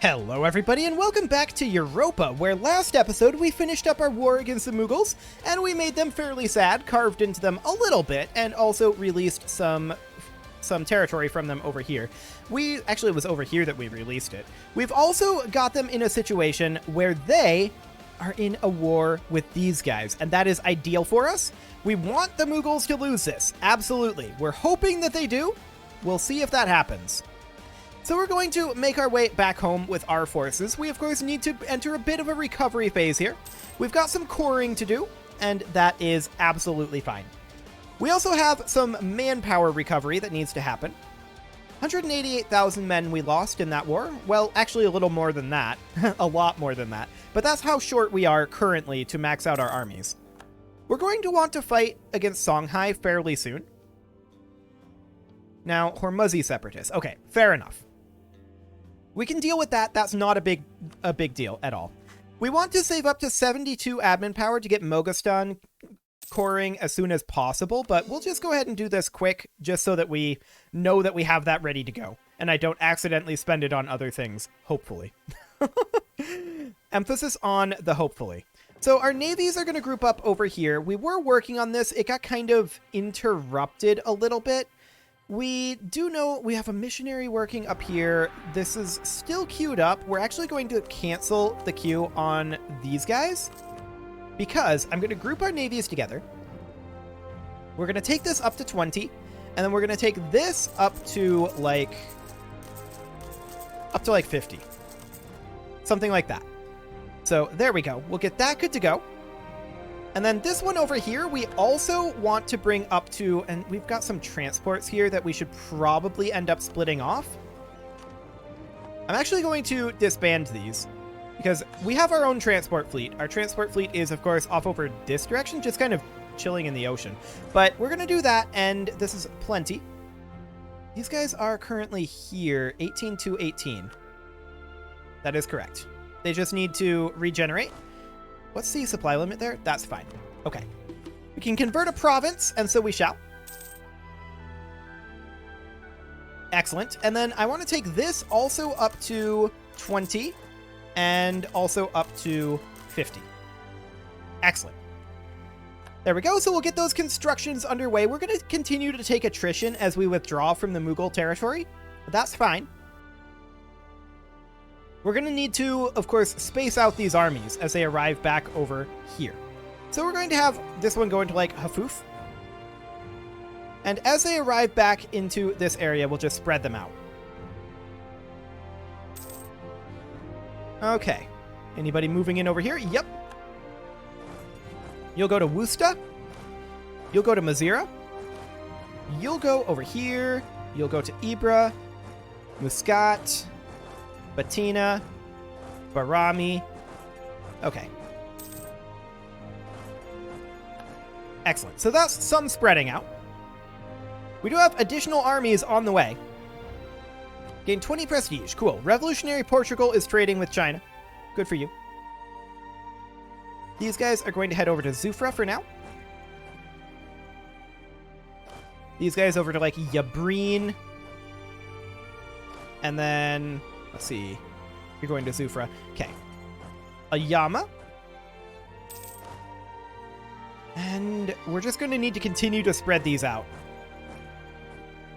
Hello everybody and welcome back to Europa, where last episode we finished up our war against the Mughals, and we made them fairly sad, carved into them a little bit, and also released some territory from them over here. Actually, it was over here that we released it. We've also got them in a situation where they are in a war with these guys, and that is ideal for us. We want the Mughals to lose this, absolutely. We're hoping that they do. We'll see if that happens. So we're going to make our way back home with our forces. We, of course, need to enter a bit of a recovery phase here. We've got some coring to do, and that is absolutely fine. We also have some manpower recovery that needs to happen. 188,000 men we lost in that war. Well, actually a little more than that. A lot more than that. But that's how short we are currently to max out our armies. We're going to want to fight against Songhai fairly soon. Now, Hormuzzi separatists. Okay, fair enough. We can deal with that. That's not a big deal at all. We want to save up to 72 admin power to get Moghastan coring as soon as possible, but we'll just go ahead and do this quick just so that we know that we have that ready to go, and I don't accidentally spend it on other things, hopefully. Emphasis on the hopefully. So our navies are going to group up over here. We were working on this. It got kind of interrupted a little bit. We do know we have a missionary working up here. This is still queued up. We're actually going to cancel the queue on these guys because I'm going to group our navies together. We're going to take this up to 20, and then we're going to take this up to like 50. Something like that. So there we go. We'll get that good to go. And then this one over here, we also want to bring up to, and we've got some transports here that we should probably end up splitting off. I'm actually going to disband these because we have our own transport fleet. Our transport fleet is, of course, off over this direction, just kind of chilling in the ocean. But we're going to do that, and this is plenty. These guys are currently here, 18 to 18. That is correct. They just need to regenerate. What's the supply limit there? That's fine. Okay. We can convert a province, and so we shall. Excellent. And then I want to take this also up to 20 and also up to 50. Excellent. There we go. So we'll get those constructions underway. We're going to continue to take attrition as we withdraw from the Mughal territory. But that's fine. We're going to need to, of course, space out these armies as they arrive back over here. So we're going to have this one go into, like, Hafuf. And as they arrive back into this area, we'll just spread them out. Okay. Anybody moving in over here? Yep. You'll go to Wusta. You'll go to Mazira. You'll go over here. You'll go to Ibra, Muscat, Batina, Barami. Okay. Excellent. So that's some spreading out. We do have additional armies on the way. Gain 20 prestige. Cool. Revolutionary Portugal is trading with China. Good for you. These guys are going to head over to Zufra for now. These guys over to, like, Yabreen. And then, let's see. You're going to Zufra. Okay. Ayama. And we're just going to need to continue to spread these out.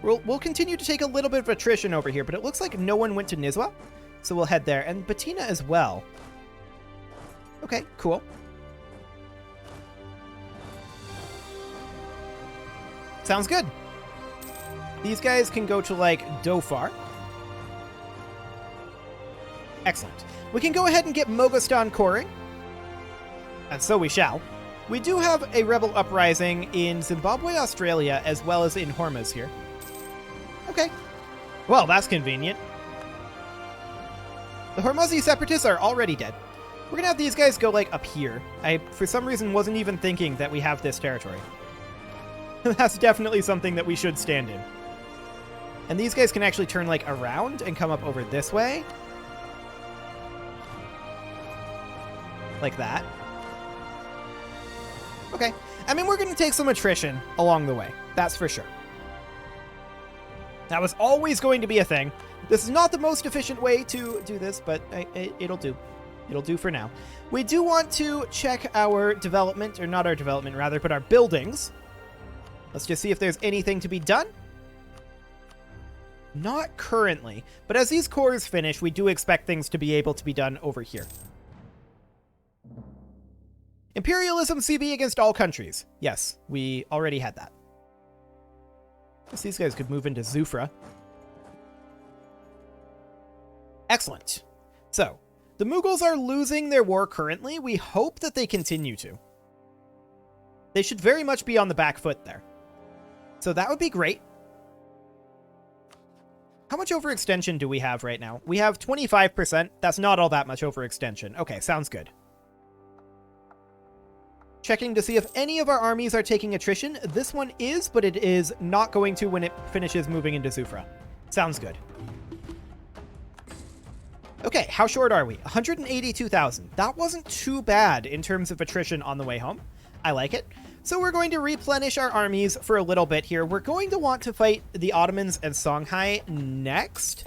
We'll continue to take a little bit of attrition over here, but it looks like no one went to Nizwa. So we'll head there. And Batina as well. Okay, cool. Sounds good. These guys can go to, like, Dhofar. Excellent. We can go ahead and get Moghastan coring. And so we shall. We do have a rebel uprising in Zimbabwe, Australia, as well as in Hormuz here. Okay. Well, that's convenient. The Hormuzzi separatists are already dead. We're going to have these guys go, like, up here. I, for some reason, wasn't even thinking that we have this territory. That's definitely something that we should stand in. And these guys can actually turn, like, around and come up over this way. Like that. Okay. I mean, we're going to take some attrition along the way. That's for sure. That was always going to be a thing. This is not the most efficient way to do this, but it'll do. It'll do for now. We do want to check our development, or not our development, rather, but our buildings. Let's just see if there's anything to be done. Not currently, but as these cores finish, we do expect things to be able to be done over here. Imperialism CB against all countries. Yes, we already had that. Guess these guys could move into Zufra. Excellent. So, the Mughals are losing their war currently. We hope that they continue to. They should very much be on the back foot there. So that would be great. How much overextension do we have right now? We have 25%. That's not all that much overextension. Okay, sounds good. Checking to see if any of our armies are taking attrition. This one is, but it is not going to when it finishes moving into Zufra. Sounds good. Okay, how short are we? 182,000. That wasn't too bad in terms of attrition on the way home. I like it. So we're going to replenish our armies for a little bit here. We're going to want to fight the Ottomans and Songhai next.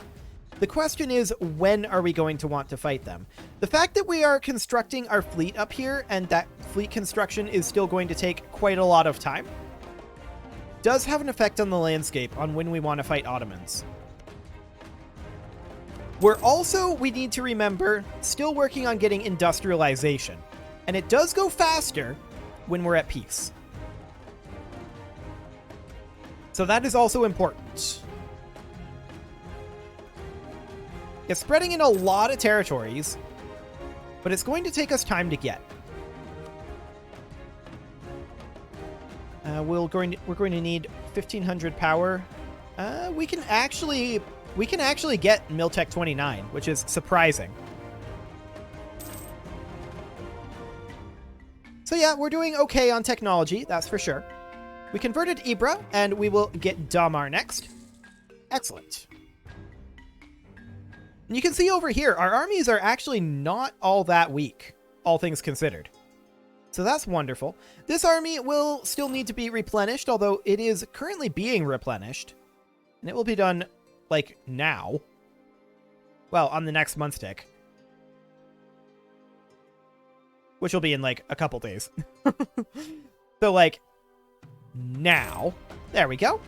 The question is, when are we going to want to fight them? The fact that we are constructing our fleet up here, and that fleet construction is still going to take quite a lot of time, does have an effect on the landscape on when we want to fight Ottomans. We're also, we need to remember, still working on getting industrialization. And it does go faster when we're at peace. So that is also important. It's spreading in a lot of territories, but it's going to take us time to get. We're going to need 1,500 power. We can actually get Miltech 29, which is surprising. So yeah, we're doing okay on technology, that's for sure. We converted Ibra, and we will get Damar next. Excellent. And you can see over here, our armies are actually not all that weak, all things considered. So that's wonderful. This army will still need to be replenished, although it is currently being replenished. And it will be done, like, now. Well, on the next month tick. Which will be in, like, a couple days. So, like, now. There we go.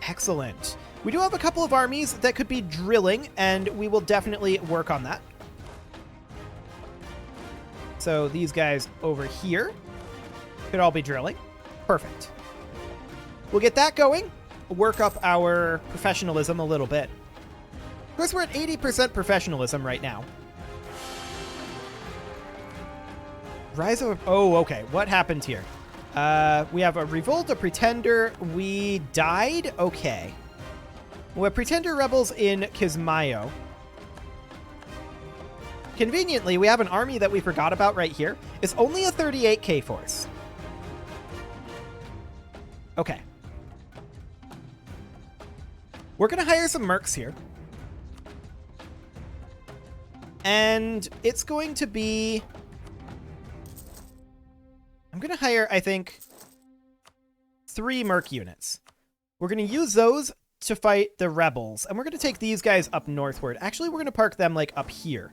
Excellent. We do have a couple of armies that could be drilling, and we will definitely work on that. So these guys over here could all be drilling. Perfect. We'll get that going. Work up our professionalism a little bit. Of course, we're at 80% professionalism right now. Rise of... Oh, okay. What happened here? We have a revolt, a pretender. We died? Okay. We have pretender rebels in Kismayo. Conveniently, we have an army that we forgot about right here. It's only a 38k force. Okay. We're going to hire some mercs here. And it's going to be... I'm going to hire, I think, 3 merc units. We're going to use those to fight the rebels. And we're going to take these guys up northward. Actually, we're going to park them, like, up here.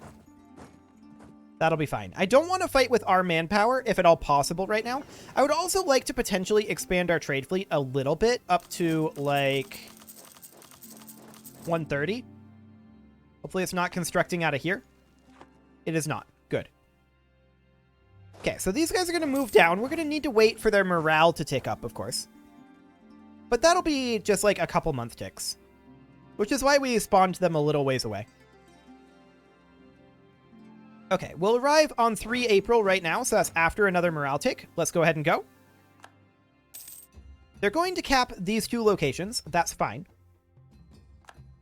That'll be fine. I don't want to fight with our manpower, if at all possible right now. I would also like to potentially expand our trade fleet a little bit up to, like, 130. Hopefully it's not constructing out of here. It is not. Good. Okay, so these guys are going to move down. We're going to need to wait for their morale to tick up, of course. But that'll be just like a couple month ticks. Which is why we spawned them a little ways away. Okay, we'll arrive on 3 April right now, so that's after another morale tick. Let's go ahead and go. They're going to cap these 2 locations. That's fine.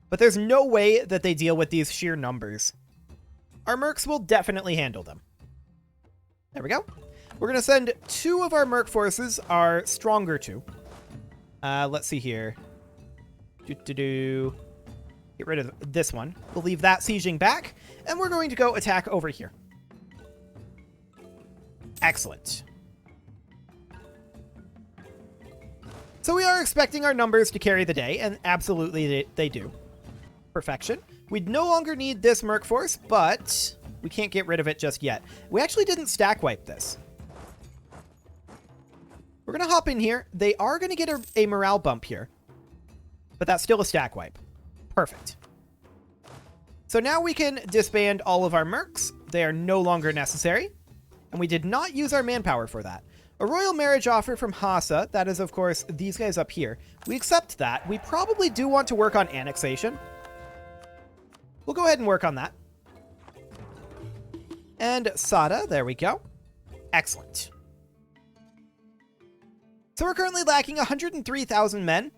But there's no way that they deal with these sheer numbers. Our mercs will definitely handle them. There we go. We're going to send 2 of our merc forces, our stronger 2. Let's see here. Get rid of this one. We'll leave that sieging back, and we're going to go attack over here. Excellent. So we are expecting our numbers to carry the day, and absolutely they do. Perfection. We'd no longer need this Merc Force, but we can't get rid of it just yet. We actually didn't stack wipe this. We're going to hop in here. They are going to get a morale bump here, but that's still a stack wipe. Perfect. So now we can disband all of our mercs. They are no longer necessary, and we did not use our manpower for that. A royal marriage offer from Hassa. That is, of course, these guys up here. We accept that. We probably do want to work on annexation. We'll go ahead and work on that. And Sada, there we go. Excellent. So we're currently lacking 103,000 men.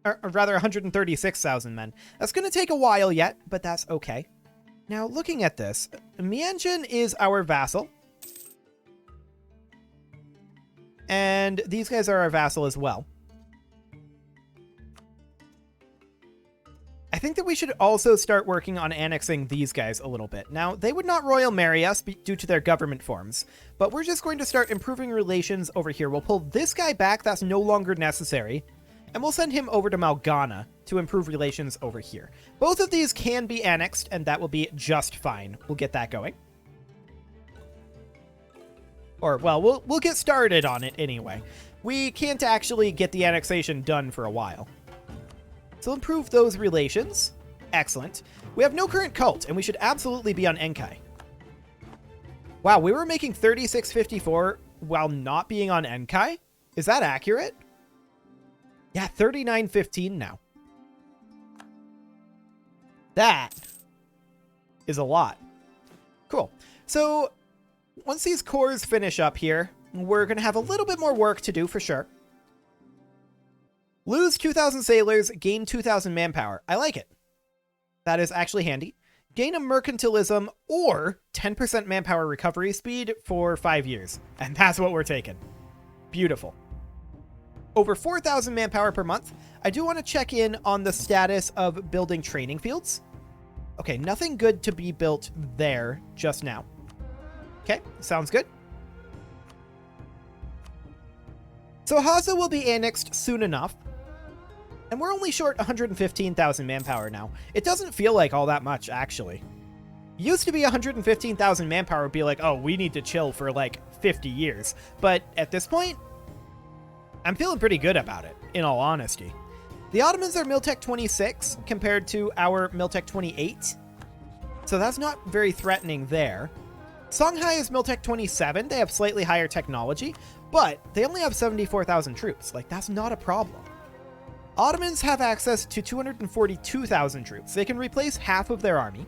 Or rather, 136,000 men. That's going to take a while yet, but that's okay. Now, looking at this, Mianjin is our vassal. And these guys are our vassal as well. I think that we should also start working on annexing these guys a little bit. Now, they would not royal marry us due to their government forms, but we're just going to start improving relations over here. We'll pull this guy back, that's no longer necessary, and we'll send him over to Malgana to improve relations over here. Both of these can be annexed, and that will be just fine. We'll get that going. Or, well, we'll get started on it anyway. We can't actually get the annexation done for a while. So improve those relations. Excellent. We have no current cult, and we should absolutely be on Enkai. Wow, we were making 3654 while not being on Enkai? Is that accurate? Yeah, 3915 now. That is a lot. Cool. So once these cores finish up here, we're going to have a little bit more work to do for sure. Lose 2,000 sailors, gain 2,000 manpower. I like it. That is actually handy. Gain a mercantilism or 10% manpower recovery speed for 5 years. And that's what we're taking. Beautiful. Over 4,000 manpower per month. I do want to check in on the status of building training fields. Okay, nothing good to be built there just now. Okay, sounds good. So Hassa will be annexed soon enough. And we're only short 115,000 manpower now. It doesn't feel like all that much, actually. Used to be 115,000 manpower would be like, oh, we need to chill for like 50 years. But at this point, I'm feeling pretty good about it, in all honesty. The Ottomans are Miltech 26 compared to our Miltech 28. So that's not very threatening there. Songhai is Miltech 27. They have slightly higher technology, but they only have 74,000 troops. Like, that's not a problem. Ottomans have access to 242,000 troops. They can replace half of their army.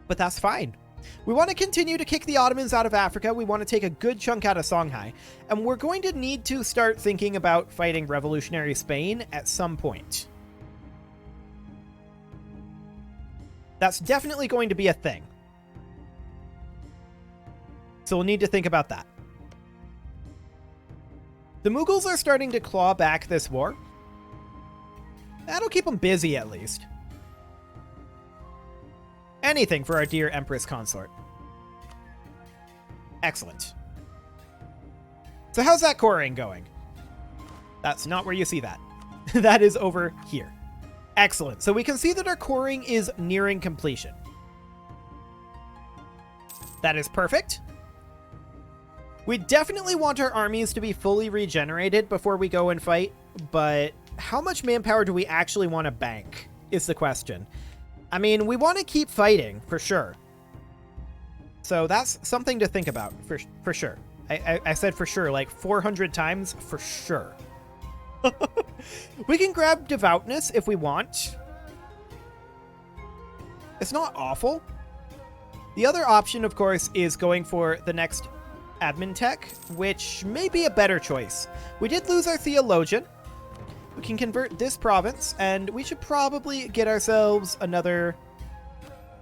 But that's fine. We want to continue to kick the Ottomans out of Africa. We want to take a good chunk out of Songhai. And we're going to need to start thinking about fighting revolutionary Spain at some point. That's definitely going to be a thing. So we'll need to think about that. The Mughals are starting to claw back this war. That'll keep them busy, at least. Anything for our dear Empress Consort. Excellent. So how's that coring going? That's not where you see that. That is over here. Excellent. So we can see that our coring is nearing completion. That is perfect. We definitely want our armies to be fully regenerated before we go and fight, but how much manpower do we actually want to bank is the question. I mean, we want to keep fighting, for sure. So that's something to think about, for sure. I said for sure, like 400 times, for sure. We can grab devoutness if we want. It's not awful. The other option, of course, is going for the next admin tech, which may be a better choice. We did lose our theologian. We can convert this province, and we should probably get ourselves another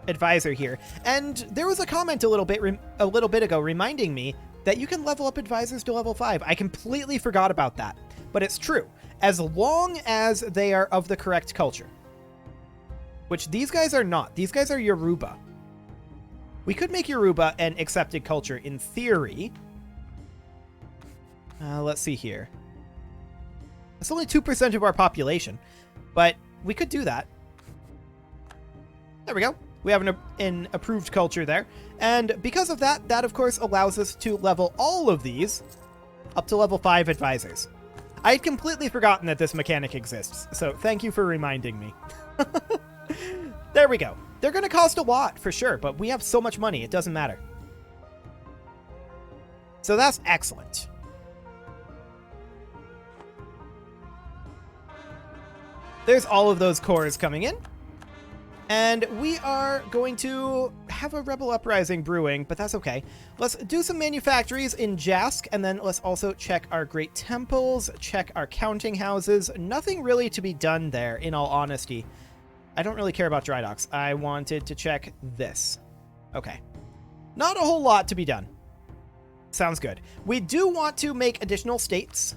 advisor here. And there was a comment a little bit ago reminding me that you can level up advisors to level 5. I completely forgot about that, but it's true. As long as they are of the correct culture, which these guys are not. These guys are Yoruba. We could make Yoruba an accepted culture in theory, Let's see here. It's only 2% of our population, but we could do that. There we go. We have an approved culture there. And because of that, that of course allows us to level all of these up to level 5 advisors. I had completely forgotten that this mechanic exists, so thank you for reminding me. There we go. They're going to cost a lot for sure, but we have so much money, it doesn't matter. So that's excellent. There's all of those cores coming in. And we are going to have a rebel uprising brewing, but that's okay. Let's do some manufactories in Jask, and then let's also check our great temples, check our counting houses. Nothing really to be done there, in all honesty. I don't really care about dry docks. I wanted to check this. Okay. Not a whole lot to be done. Sounds good. We do want to make additional states.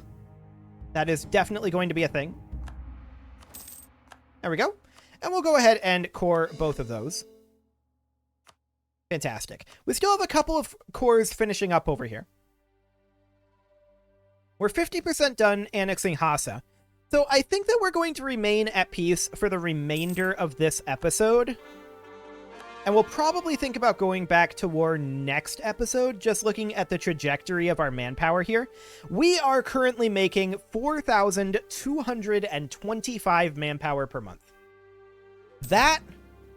That is definitely going to be a thing. There we go. And we'll go ahead and core both of those. Fantastic. We still have a couple of cores finishing up over here. We're 50% done annexing Hassa. So I think that we're going to remain at peace for the remainder of this episode. And we'll probably think about going back to war next episode, just looking at the trajectory of our manpower here. We are currently making 4,225 manpower per month. That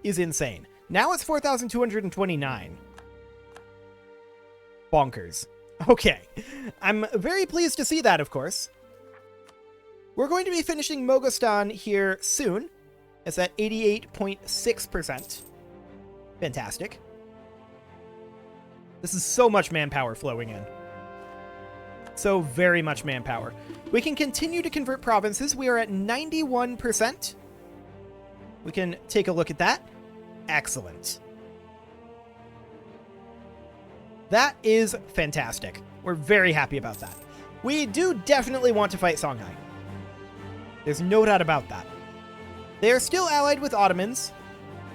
is insane. Now it's 4,229. Bonkers. Okay. I'm very pleased to see that, of course. We're going to be finishing Moghostan here soon. It's at 88.6%. Fantastic. This is so much manpower flowing in. So very much manpower. We can continue to convert provinces. We are at 91%. We can take a look at that. Excellent. That is fantastic. We're very happy about that. We do definitely want to fight Songhai. There's no doubt about that. They are still allied with Ottomans,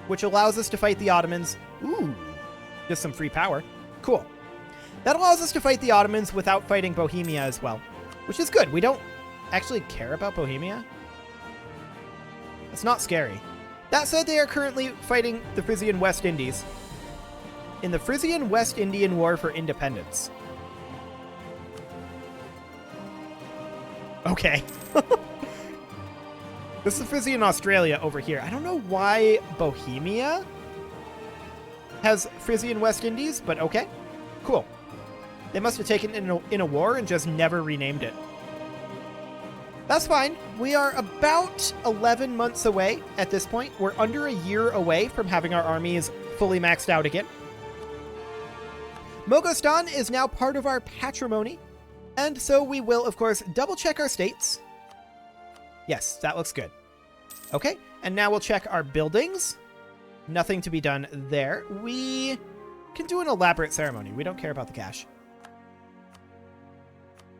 which allows us to fight the Ottomans. Ooh, just some free power. Cool. That allows us to fight the Ottomans without fighting Bohemia as well, which is good. We don't actually care about Bohemia. It's not scary. That said, they are currently fighting the Frisian West Indies in the Frisian West Indian War for Independence. Okay. This is Frisian Australia over here. I don't know why Bohemia has Frisian West Indies, but okay. Cool. They must have taken it in a war and just never renamed it. That's fine. We are about 11 months away at this point. We're under a year away from having our armies fully maxed out again. Moghostan is now part of our patrimony, and so we will, of course, double check our states. Yes, that looks good. Okay, and now we'll check our buildings. Nothing to be done there. We can do an elaborate ceremony. We don't care about the cash.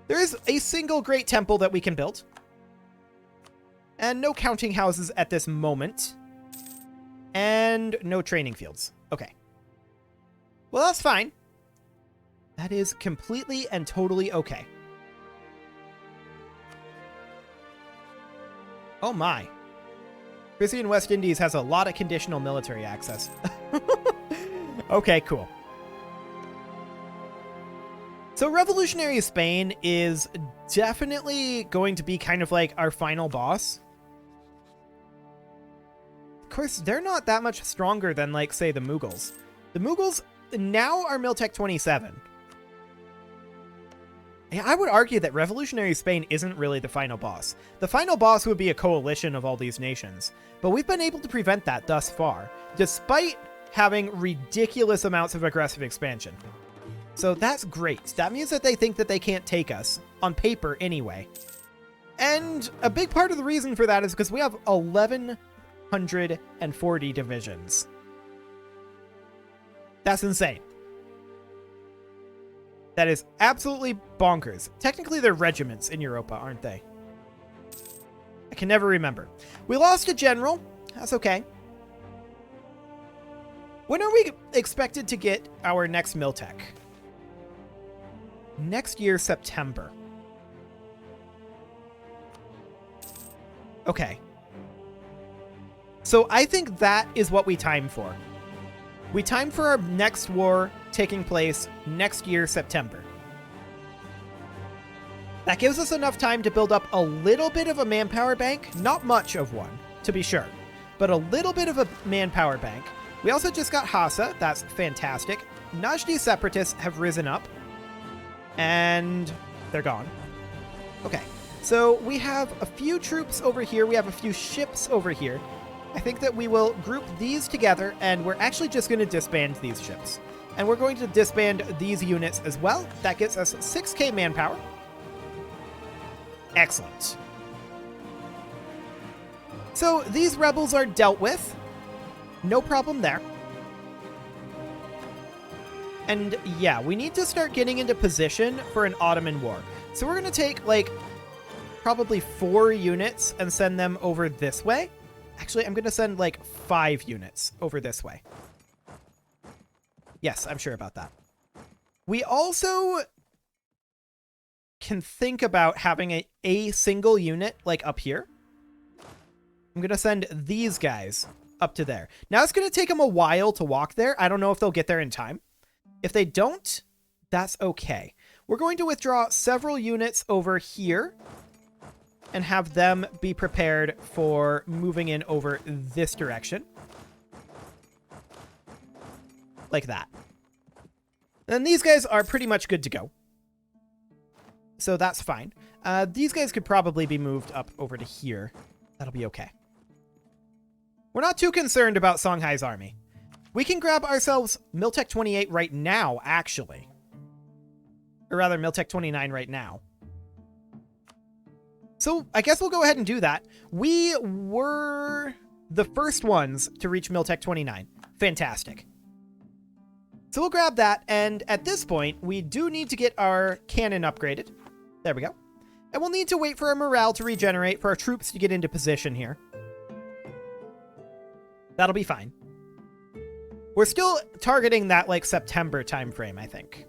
There is a single great temple that we can build. And no counting houses at this moment. And no training fields. Okay. Well, that's fine. That is completely and totally okay. Oh my. Frisian West Indies has a lot of conditional military access. Okay, cool. So Revolutionary Spain is definitely going to be kind of like our final boss. Of course, they're not that much stronger than, like, say, the Mughals. The Mughals now are Miltech 27. Yeah, I would argue that Revolutionary Spain isn't really the final boss. The final boss would be a coalition of all these nations. But we've been able to prevent that thus far, despite having ridiculous amounts of aggressive expansion. So that's great. That means that they think that they can't take us, on paper anyway. And a big part of the reason for that is because we have 1,140 divisions. That's insane. That is absolutely bonkers. Technically, they're regiments in Europa, aren't they? I can never remember. We lost a general. That's okay. When are we expected to get our next Miltech? Next year, September. Okay. So I think that is what we time for. We time for our next war taking place next year, September. That gives us enough time to build up a little bit of a manpower bank. Not much of one, to be sure, but a little bit of a manpower bank. We also just got Hassa. That's fantastic. Najdi separatists have risen up, and they're gone. Okay, so we have a few troops over here. We have a few ships over here. I think that we will group these together, and we're actually just going to disband these ships. And we're going to disband these units as well. That gets us 6k manpower. Excellent. So these rebels are dealt with. No problem there. And yeah, we need to start getting into position for an Ottoman war. So we're going to take like probably 4 units and send them over this way. Actually, I'm going to send like 5 units over this way. Yes, I'm sure about that. We also can think about having a single unit like up here. I'm going to send these guys up to there. Now it's going to take them a while to walk there. I don't know if they'll get there in time. If they don't, that's okay. We're going to withdraw several units over here and have them be prepared for moving in over this direction. Like that. And these guys are pretty much good to go. So that's fine. These guys could probably be moved up over to here. That'll be okay. We're not too concerned about Songhai's army. We can grab ourselves Miltech 28 right now, actually. Or rather, Miltech 29 right now. So I guess we'll go ahead and do that. We were the first ones to reach Miltech 29. Fantastic. So we'll grab that, and at this point, we do need to get our cannon upgraded. There we go. And we'll need to wait for our morale to regenerate, for our troops to get into position here. That'll be fine. We're still targeting that, like, September time frame, I think.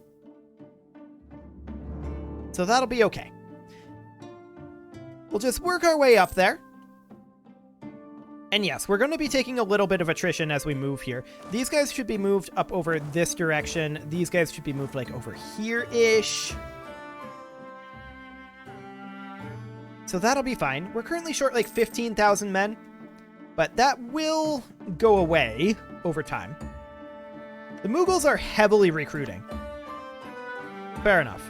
So that'll be okay. We'll just work our way up there. And yes, we're going to be taking a little bit of attrition as we move here. These guys should be moved up over this direction. These guys should be moved, like, over here-ish. So that'll be fine. We're currently short, like, 15,000 men. But that will go away over time. The Mughals are heavily recruiting. Fair enough.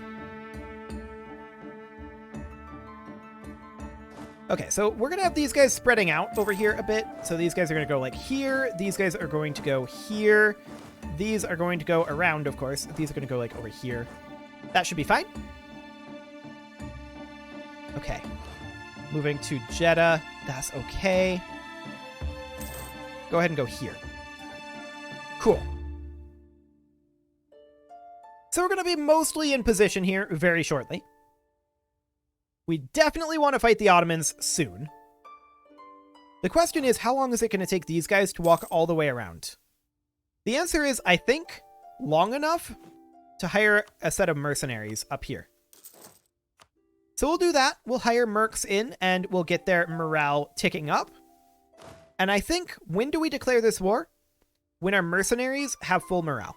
Okay, so we're going to have these guys spreading out over here a bit. So these guys are going to go like here. These guys are going to go here. These are going to go around, of course. These are going to go like over here. That should be fine. Okay. Moving to Jeddah. That's okay. Go ahead and go here. Cool. So we're going to be mostly in position here very shortly. We definitely want to fight the Ottomans soon. The question is, how long is it going to take these guys to walk all the way around? The answer is, I think, long enough to hire a set of mercenaries up here. So we'll do that. We'll hire mercs in, and we'll get their morale ticking up. And I think, when do we declare this war? When our mercenaries have full morale.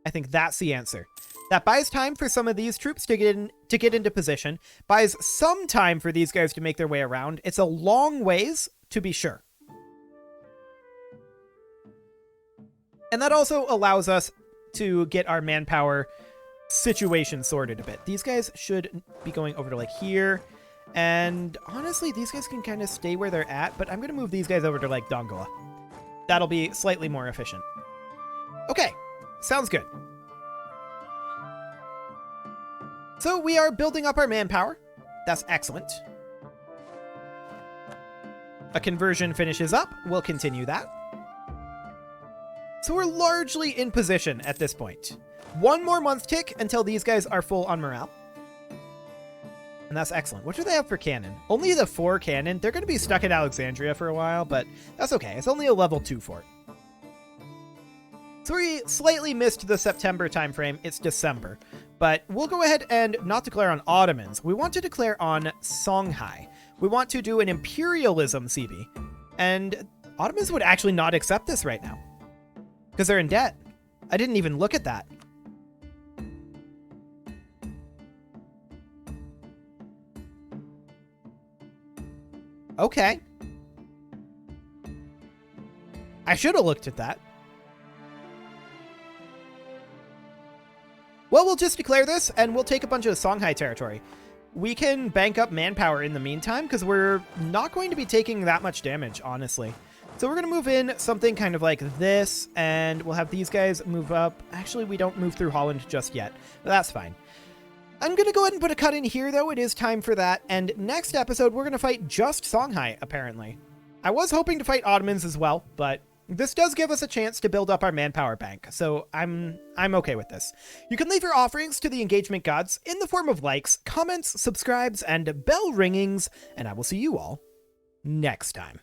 I think that's the answer. That buys time for some of these troops to get into position, buys some time for these guys to make their way around. It's a long ways, to be sure. And that also allows us to get our manpower situation sorted a bit. These guys should be going over to like here. And honestly, these guys can kind of stay where they're at, but I'm going to move these guys over to like Dongola. That'll be slightly more efficient. Okay, sounds good. So we are building up our manpower. That's excellent. A conversion finishes up. We'll continue that. So we're largely in position at this point. One more month tick until these guys are full on morale. And that's excellent. What do they have for cannon? Only the 4 cannon. They're going to be stuck at Alexandria for a while, but that's okay. It's only a level 2 fort. So we slightly missed the September time frame. It's December. But we'll go ahead and not declare on Ottomans. We want to declare on Songhai. We want to do an imperialism CB. And Ottomans would actually not accept this right now. Because they're in debt. I didn't even look at that. Okay. I should have looked at that. Well, we'll just declare this, and we'll take a bunch of Songhai territory. We can bank up manpower in the meantime, because we're not going to be taking that much damage, honestly. So we're going to move in something kind of like this, and we'll have these guys move up. Actually, we don't move through Holland just yet, but that's fine. I'm going to go ahead and put a cut in here, though. It is time for that. And next episode, we're going to fight just Songhai, apparently. I was hoping to fight Ottomans as well, but this does give us a chance to build up our manpower bank, so I'm okay with this. You can leave your offerings to the engagement gods in the form of likes, comments, subscribes, and bell ringings, and I will see you all next time.